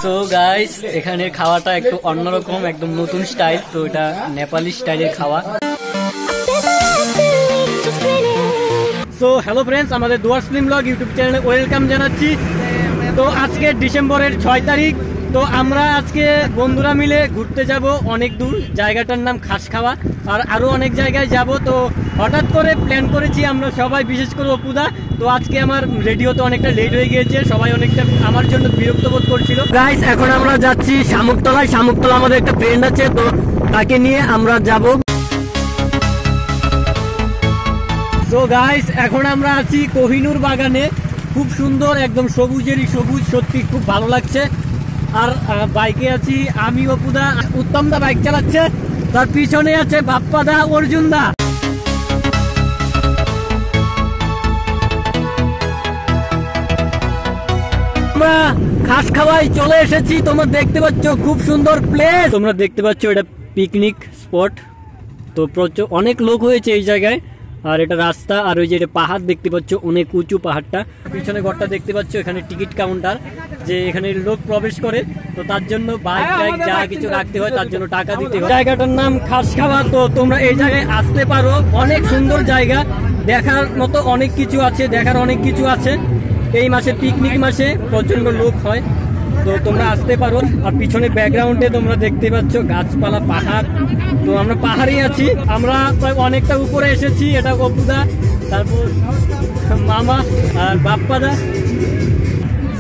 So guys, এখানে খাওয়াটা একটু অন্যরকম, একদম নতুন স্টাইল। তো এটা নেপালি স্টাইলের খাওয়া। সো হ্যালো ফ্রেন্ডস, আমাদের ডুয়ার্স ফিল্ম ব্লগ ইউটিউব চ্যানেলে ওয়েলকাম জানাচ্ছি। তো আজকে ডিসেম্বরের 6 তারিখ। তো আমরা আজকে বন্ধুরা মিলে ঘুরতে যাব অনেক দূর। জায়গাটার নাম খাসখাওয়া, আর আরও অনেক জায়গায় যাব। তো হঠাৎ করে প্ল্যান করেছি আমরা সবাই, বিশেষ করে অপুদা। তো আজকে আমার রেডিওতে অনেকটা লেট হয়ে গিয়েছে, সবাই অনেকটা আমার জন্য বিরক্ত বোধ করছিল। গাইস, এখন আমরা যাচ্ছি শামুকতলায়। শামুকতলা আমাদের একটা ফ্রেন্ড আছে, তো তাকে নিয়ে আমরা যাব। সো গাইস, এখন আমরা আছি কোহিনুর বাগানে। খুব সুন্দর, একদম সবুজেরই সবুজ, সত্যি খুব ভালো লাগছে। আর বাইকে আছি আমি, অপুদা, উত্তম দা বাইক চালাচ্ছে, তার পিছনে আছে বাপ্পা দা, অর্জুন দা। আমরা খাসখাওয়ায় চলে এসেছি। তোমরা দেখতে পাচ্ছ খুব সুন্দর প্লেস। তোমরা দেখতে পাচ্ছ এটা পিকনিক স্পট। তো প্রচুর অনেক লোক হয়েছে এই জায়গায়। আর এটা রাস্তা, আর ওই যে এটা পাহাড় দেখতে পাচ্ছ, অনেক উঁচু পাহাড়টা। পিছনে ঘরটা দেখতে পাচ্ছ, এখানে টিকিট কাউন্টার, যে এখানে লোক প্রবেশ করে। তো তার জন্য বাইক টাইক যা কিছু রাখতে হয় তার জন্য টাকা দিতে হয়। জায়গাটার নাম খাসখাওয়া। তো তোমরা এই জায়গায় আসতে পারো, অনেক সুন্দর জায়গা, দেখার মতো অনেক কিছু আছে, দেখার অনেক কিছু আছে। এই মাসে পিকনিক মাসে প্রচন্ড লোক হয়, তো তোমরা আসতে পারো। আর পিছনে ব্যাকগ্রাউন্ডে তোমরা দেখতে পাচ্ছ গাছপালা, পাহাড়। তো আমরা পাহাড়ে আছি, আমরা প্রায় অনেকটা উপরে এসেছি। এটা অপুদা, তারপর মামা আর বাপ্পাদা।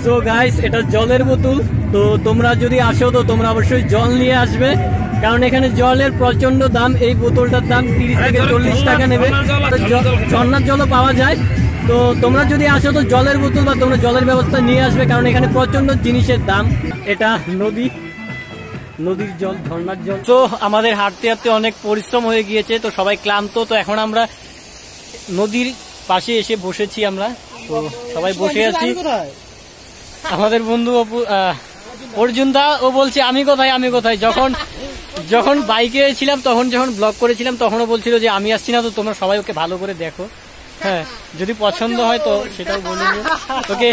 সো গাইস, এটা জলের বোতল। তো তোমরা যদি আসো তো তোমরা অবশ্যই জল নিয়ে আসবে, কারণ এখানে জলের প্রচন্ড দাম। এই বোতলটার দাম 30 থেকে 40 টাকা নেবে। ঝর্ণার জলও পাওয়া যায়। তো তোমরা যদি আসো তো জলের বোতল বা তোমরা জলের ব্যবস্থা নিয়ে আসবে, কারণ এখানে প্রচন্ড জিনিসের দাম। এটা নদীর জল, ঝর্ণার জল। তো আমাদের হাঁটতে হাঁটতে অনেক পরিশ্রম হয়ে গিয়েছে, তো সবাই ক্লান্ত। তো এখন আমরা নদীর পাশে এসে বসেছি আমরা। তো সবাই বসে আছি। আমাদের বন্ধু অর্জুন দা, ও বলছে আমি কোথায়। যখন বাইকে ছিলাম, যখন ব্লগ করেছিলাম, তখনও বলছিল যে আমি আসছি না। তো তোমরা সবাই ওকে ভালো করে দেখো, হ্যাঁ, যদি পছন্দ হয় তো সেটাও বলে দিও। ওকে,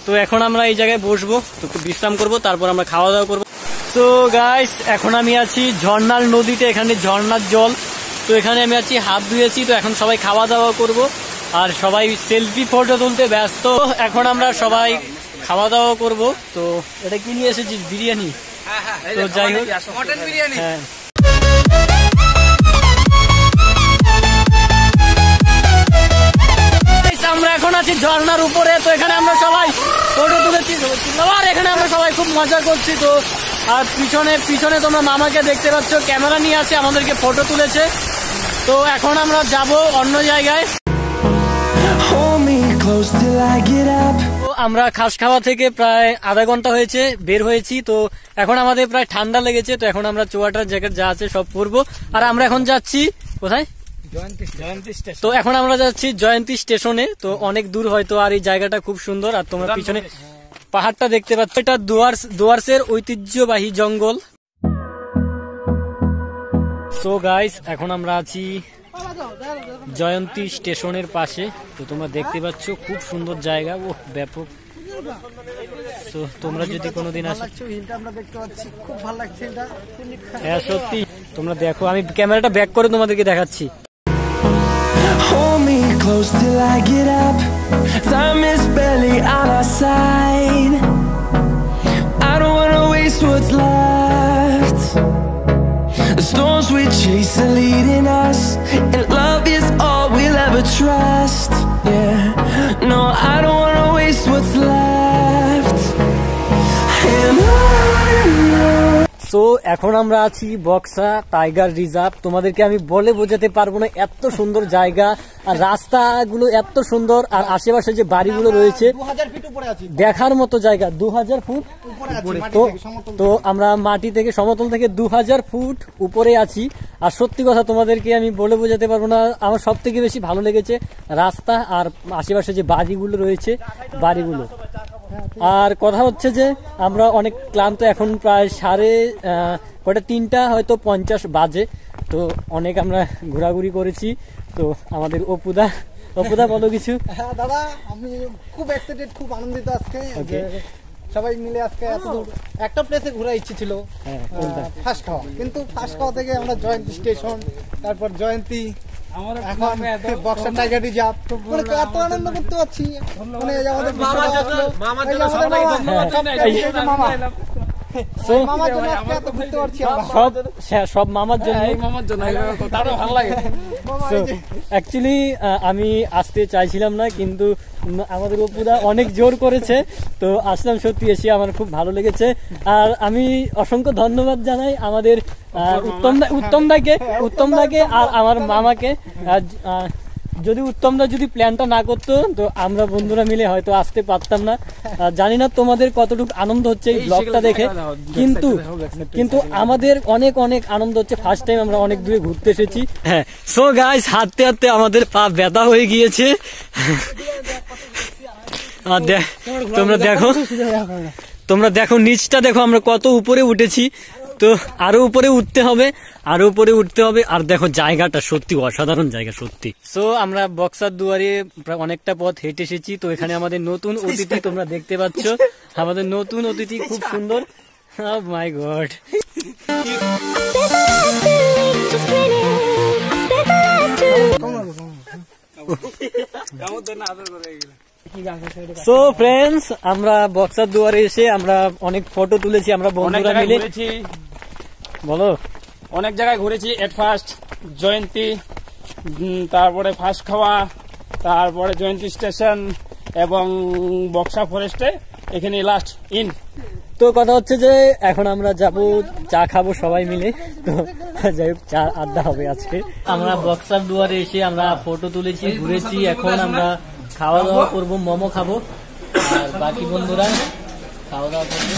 তো এখন আমরা এই জায়গায় বসবো, তো একটু বিশ্রাম করবো, তারপর আমরা খাওয়া দাওয়া করবো। তো গাইস, এখন আমি আছি ঝর্ণার নদীতে, এখানে ঝর্ণার জল। তো এখানে আমি আছি, হাত ধুয়েছি। তো এখন সবাই খাওয়া দাওয়া করব, আর সবাই সেলফি ফটো তুলতে ব্যস্ত। এখন আমরা সবাই খাওয়া দাওয়া করব। তো এটা কি নিয়ে এসেছিস? বিরিয়ানি। তো যাই হোক, হ্যাঁ। আমরা এখন আছি ঝর্ণার উপরে। তো এখানে আমরা সবাই ফটো তুলেছি, আর এখানে আমরা সবাই খুব মজা করছি। তো আর পিছনে তোমরা মামাকে দেখতে পাচ্ছ, ক্যামেরা নিয়ে আছে, আমাদেরকে ফটো তুলেছে। তো এখন আমরা যাব অন্য জায়গায়। তো আমরা খাসখাওয়া থেকে প্রায় আধা ঘন্টা হয়েছে বের হয়েছি। তো এখন আমাদের প্রায় ঠান্ডা লেগেছে। তো এখন আমরা চোয়াটার জ্যাকেট যা আছে সব পরবো। আর আমরা এখন যাচ্ছি কোথায়? তো এখন আমরা যাচ্ছি জয়ন্তী স্টেশনে। তো অনেক দূর হয়তো, আর এই জায়গাটা খুব সুন্দর। আর তোমরা পিছনে পাহাড়টা দেখতে পাচ্ছ, এটা ডুয়ার্সের ঐতিহ্যবাহী জঙ্গল। সো গাইস, এখন আমরা আছি জয়ন্তী স্টেশনের পাশে। তো তোমরা দেখতে পাচ্ছ খুব সুন্দর জায়গা, ও ব্যাপক। তো তোমরা যদি কোনোদিন আসো, হ্যাঁ সত্যি, তোমরা দেখো। আমি ক্যামেরাটা ব্যাক করে তোমাদেরকে দেখাচ্ছি। Hold me close till I get up. Time is barely on our side. I don't wanna waste what's left. The storms we chase are leading us, and love is all we'll ever trust. Yeah, no, I don't wanna waste what's left. And on. So এখন আমরা আছি Buxa tiger reserve. তোমাদেরকে আমি বলে বোঝাতে পারবো না, এত সুন্দর জায়গা, আর রাস্তাগুলো এত সুন্দর, আর আশেপাশে যে বাড়িগুলো রয়েছে দেখার মতো জায়গা। 2000 ফুট তো আমরা মাটি থেকে, সমতল থেকে 2000 ফুট উপরে আছি। আর সত্যি কথা তোমাদেরকে আমি বলে বোঝাতে পারবো না, আমার সব থেকে বেশি ভালো লেগেছে রাস্তা আর আশেপাশে যে বাড়িগুলো রয়েছে, বাড়িগুলো। আর কথা হচ্ছে যে আমরা অনেক ক্লান্ত, এখন প্রায় 3:30 হয়তো 50 বাজে। তো অনেক আমরা ঘোরাঘুরি করেছি। তো আমাদের অপুদা বলো কিছু। হ্যাঁ দাদা, আমি খুব এক্সাইটেড, খুব আনন্দিত আজকে। সবাই মিলে আজকে এতদূর একটা প্লেসে ঘোরার ইচ্ছে ছিল, ফার্স্ট খাওয়া, কিন্তু ফার্স্ট খাওয়া থেকে আমরা জয়ন্তী স্টেশন, তারপর জয়ন্তী, এখন বক্সার টাইগার রিজার্ভ, মানে এত আনন্দ করতে পারছি। মানে আমাদের মামার জন্য সব মামার জন্য ভালো লাগে। অ্যাকচুয়ালি আমি আসতে চাইছিলাম না, কিন্তু আমাদের অপুরা অনেক জোর করেছে, তো আসলাম। সত্যি এসে আমার খুব ভালো লেগেছে। আর আমি অসংখ্য ধন্যবাদ জানাই আমাদের উত্তম দাকে আর আমার মামাকে। যদি উত্তমদা যদি প্ল্যানটা না করতো তো আমরা বন্ধুরা মিলে হয়তো আসতে পারতাম না। জানি না তোমাদের কতটুকু আনন্দ হচ্ছে এই ব্লগটা দেখে, কিন্তু আমাদের অনেক অনেক আনন্দ হচ্ছে। ফার্স্ট টাইম আমরা অনেক দূরে ঘুরতে এসেছি। হ্যাঁ, সো গাইস, হাঁটতে হাঁটতে আমাদের পা ব্যথা হয়ে গিয়েছে। তোমরা দেখো নিচটা দেখো, আমরা কত উপরে উঠেছি। তো আরো উপরে উঠতে হবে, আর দেখো জায়গাটা সত্যি অসাধারণ জায়গা সত্যি। সো আমরা বক্সার দুয়ারে প্রায় অনেকটা পথ হেঁটে এসেছি। তো এখানে আমাদের নতুন অতিথি তোমরা দেখতে পাচ্ছ, আমাদের নতুন অতিথি খুব সুন্দর। Oh my God! So friends, আমরা বক্সার দুয়ারে এসে আমরা অনেক ফটো তুলেছি, আমরা বন্ধুরা মিলে। বলো, অনেক জায়গায় ঘুরেছি। এট ফার্স্ট জয়ন্তী, তারপরে ফার্স্ট খাওয়া, তারপরে জয়ন্তী স্টেশন এবং বক্সা ফরেস্টে, এখানে লাস্ট ইন। তো কথা হচ্ছে যে এখন আমরা যাব চা খাবো সবাই মিলে। তো যাই হোক, চা আড্ডা হবে আজকে। আমরা বক্সার দুয়ারে এসে আমরা ফটো তুলেছি, ঘুরেছি। এখন আমরা খাওয়া দাওয়া করবো, মোমো খাবো, আর বাকি বন্ধুরা খাওয়া দাওয়া করবে।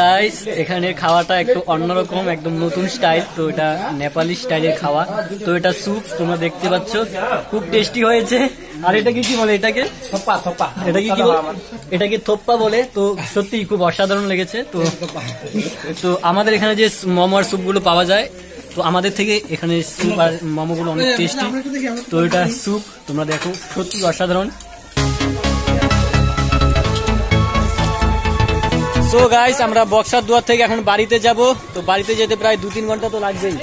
গাইস, এখানে খাওয়াটা একটু অন্যরকম, একদম নতুন স্টাইল। তো এটা নেপালি স্টাইলের খাওয়া। তো এটা স্যুপ তোমরা দেখতে পাচ্ছ, খুব টেস্টি হয়েছে। আর এটাকে কি বলে? এটাকে এটাকে থোপ্পা বলে। তো সত্যি খুব অসাধারণ লেগেছে। তো আমাদের এখানে যে মোমো আর স্যুপ গুলো পাওয়া যায়, তো আমাদের থেকে এখানে স্যুপ আর মোমো গুলো অনেক টেস্টি। তো এটা স্যুপ তোমরা দেখো, সত্যি অসাধারণ। সো গাইস, আমরা বক্সার দুয়ার থেকে এখন বাড়িতে যাব। তো বাড়িতে যেতে প্রায় 2-3 ঘন্টা তো লাগবেই।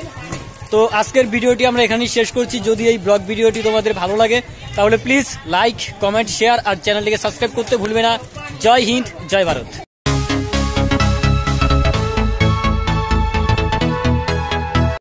তো আজকের ভিডিওটি আমরা এখানেই শেষ করছি। যদি এই ব্লগ ভিডিওটি তোমাদের ভালো লাগে তাহলে প্লিজ লাইক, কমেন্ট, শেয়ার আর চ্যানেলটিকে সাবস্ক্রাইব করতে ভুলবে না। জয় হিন্দ, জয় ভারত।